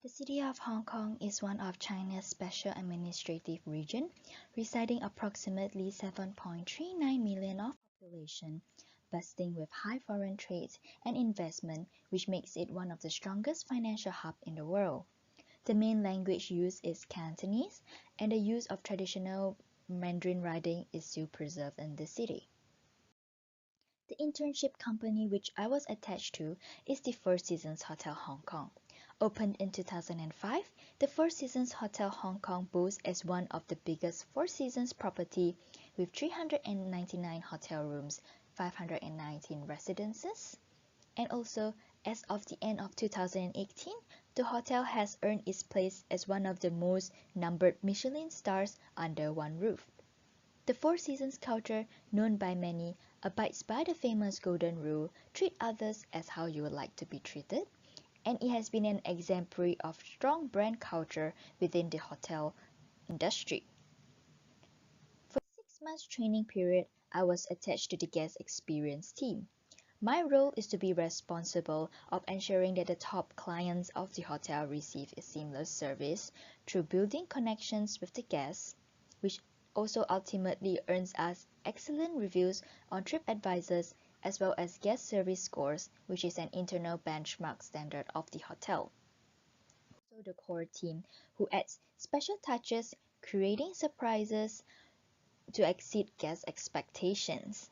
The city of Hong Kong is one of China's special administrative region, residing approximately 7.39 million of population, bustling with high foreign trade and investment, which makes it one of the strongest financial hubs in the world. The main language used is Cantonese, and the use of traditional Mandarin writing is still preserved in the city. The internship company which I was attached to is the Four Seasons Hotel Hong Kong. Opened in 2005, the Four Seasons Hotel Hong Kong boasts as one of the biggest Four Seasons property with 399 hotel rooms, 519 residences, and also as of the end of 2018, the hotel has earned its place as one of the most numbered Michelin stars under one roof. The Four Seasons culture, known by many, abides by the famous golden rule, treat others as how you would like to be treated, and it has been an exemplary of strong brand culture within the hotel industry. For the 6 months training period, I was attached to the guest experience team. My role is to be responsible of ensuring that the top clients of the hotel receive a seamless service through building connections with the guests, which also ultimately earns us excellent reviews on TripAdvisor as well as guest service scores, which is an internal benchmark standard of the hotel. Also the core team, who adds special touches, creating surprises to exceed guest expectations.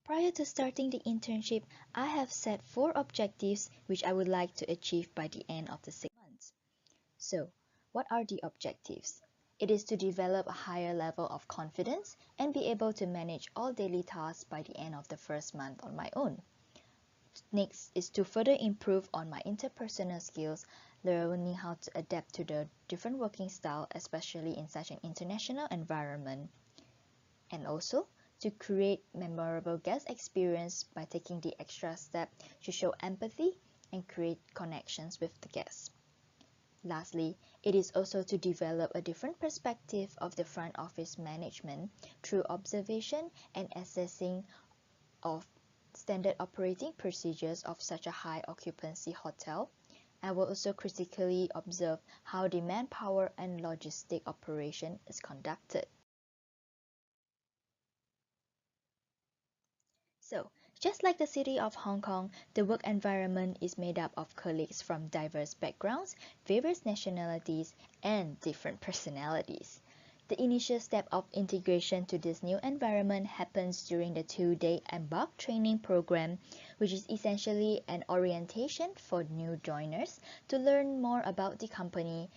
Prior to starting the internship, I have set 4 objectives which I would like to achieve by the end of the 6 months. So, what are the objectives? It is to develop a higher level of confidence and be able to manage all daily tasks by the end of the first month on my own. Next is to further improve on my interpersonal skills, learning how to adapt to the different working style, especially in such an international environment. And also, to create memorable guest experience by taking the extra step to show empathy and create connections with the guests. Lastly, it is also to develop a different perspective of the front office management through observation and assessing of standard operating procedures of such a high occupancy hotel. I will also critically observe how the manpower and logistic operation is conducted. So, just like the city of Hong Kong, the work environment is made up of colleagues from diverse backgrounds, various nationalities, and different personalities. The initial step of integration to this new environment happens during the 2-day Embark training program, which is essentially an orientation for new joiners to learn more about the company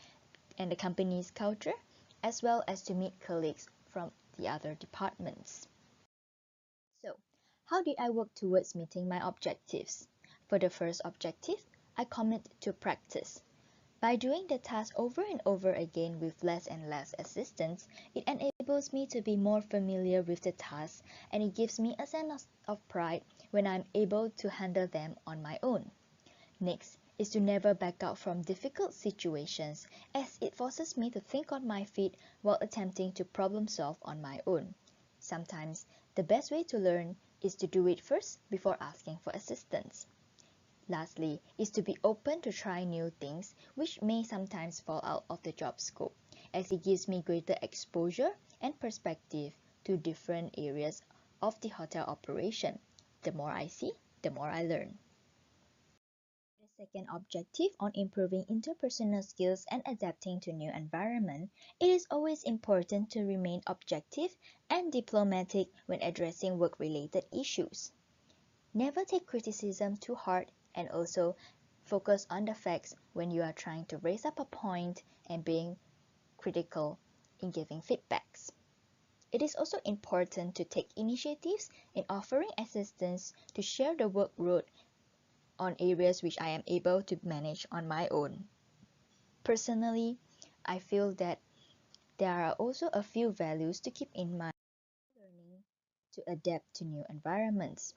and the company's culture, as well as to meet colleagues from the other departments. So, how did I work towards meeting my objectives? For the first objective, I commit to practice. By doing the task over and over again with less and less assistance, it enables me to be more familiar with the task, and it gives me a sense of pride when I'm able to handle them on my own. Next is to never back out from difficult situations, as it forces me to think on my feet while attempting to problem solve on my own. Sometimes, the best way to learn is to do it first before asking for assistance. Lastly, is to be open to try new things, which may sometimes fall out of the job scope, as it gives me greater exposure and perspective to different areas of the hotel operation. The more I see, the more I learn. The second objective on improving interpersonal skills and adapting to new environment, it is always important to remain objective and diplomatic when addressing work-related issues. Never take criticism too hard, and also focus on the facts when you are trying to raise up a point and being critical in giving feedbacks. It is also important to take initiatives in offering assistance to share the workload on areas which I am able to manage on my own. Personally, I feel that there are also a few values to keep in mind when learning to adapt to new environments,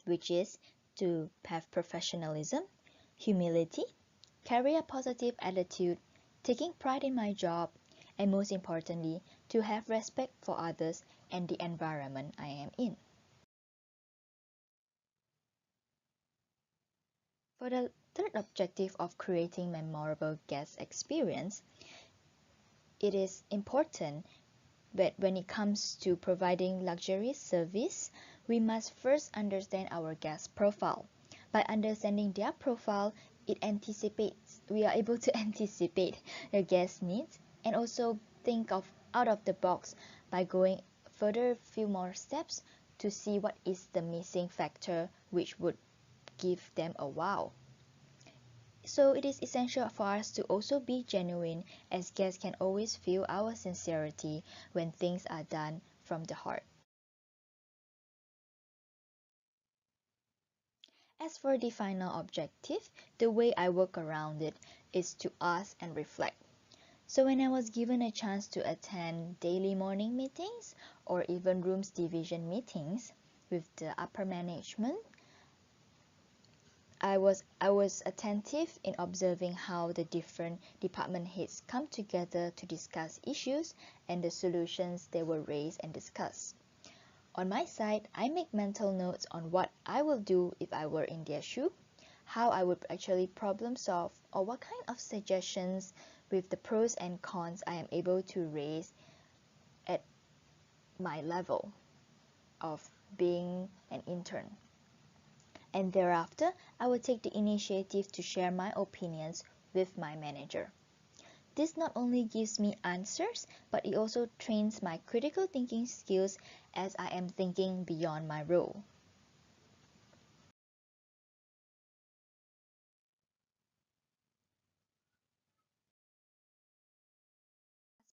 which is to have professionalism, humility, carry a positive attitude, taking pride in my job, and most importantly, to have respect for others and the environment I am in. For the third objective of creating memorable guest experience, it is important that when it comes to providing luxury service, we must first understand our guest profile. By understanding their profile, we are able to anticipate the guest needs and also think of out of the box by going further few more steps to see what is the missing factor which would give them a wow. So it is essential for us to also be genuine, as guests can always feel our sincerity when things are done from the heart. As for the final objective, the way I work around it is to ask and reflect. So when I was given a chance to attend daily morning meetings or even rooms division meetings with the upper management, I was attentive in observing how the different department heads come together to discuss issues and the solutions they will raise and discuss. On my side, I make mental notes on what I will do if I were in their shoe, how I would actually problem solve, or what kind of suggestions with the pros and cons I am able to raise at my level of being an intern. And thereafter, I will take the initiative to share my opinions with my manager. This not only gives me answers, but it also trains my critical thinking skills as I am thinking beyond my role.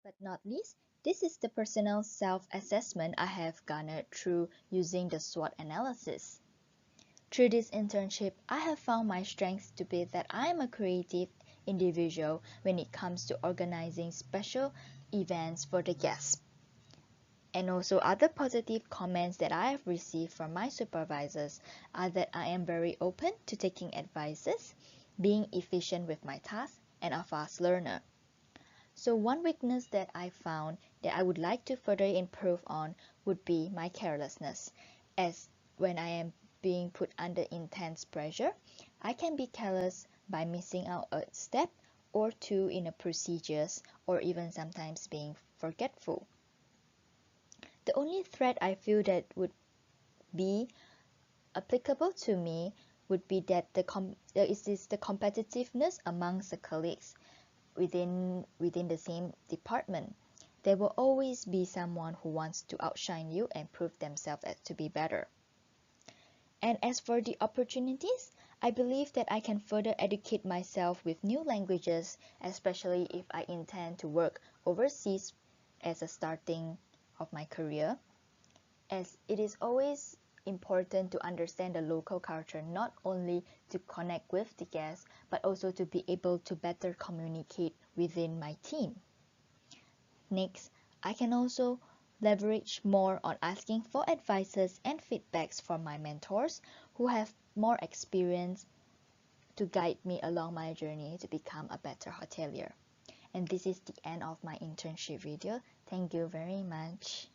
Last but not least, this is the personal self-assessment I have garnered through using the SWOT analysis. Through this internship, I have found my strengths to be that I am a creative individual when it comes to organizing special events for the guests. And also other positive comments that I have received from my supervisors are that I am very open to taking advices, being efficient with my tasks, and a fast learner. So one weakness that I found that I would like to further improve on would be my carelessness, as when I am being put under intense pressure, I can be careless by missing out a step or two in a procedures or even sometimes being forgetful. The only threat I feel that would be applicable to me would be that there is the competitiveness amongst the colleagues within the same department. There will always be someone who wants to outshine you and prove themselves to be better. And as for the opportunities, I believe that I can further educate myself with new languages, especially if I intend to work overseas as a starting of my career, as it is always important to understand the local culture, not only to connect with the guests, but also to be able to better communicate within my team. Next, I can also leverage more on asking for advices and feedbacks from my mentors who have more experience to guide me along my journey to become a better hotelier. And this is the end of my internship video. Thank you very much.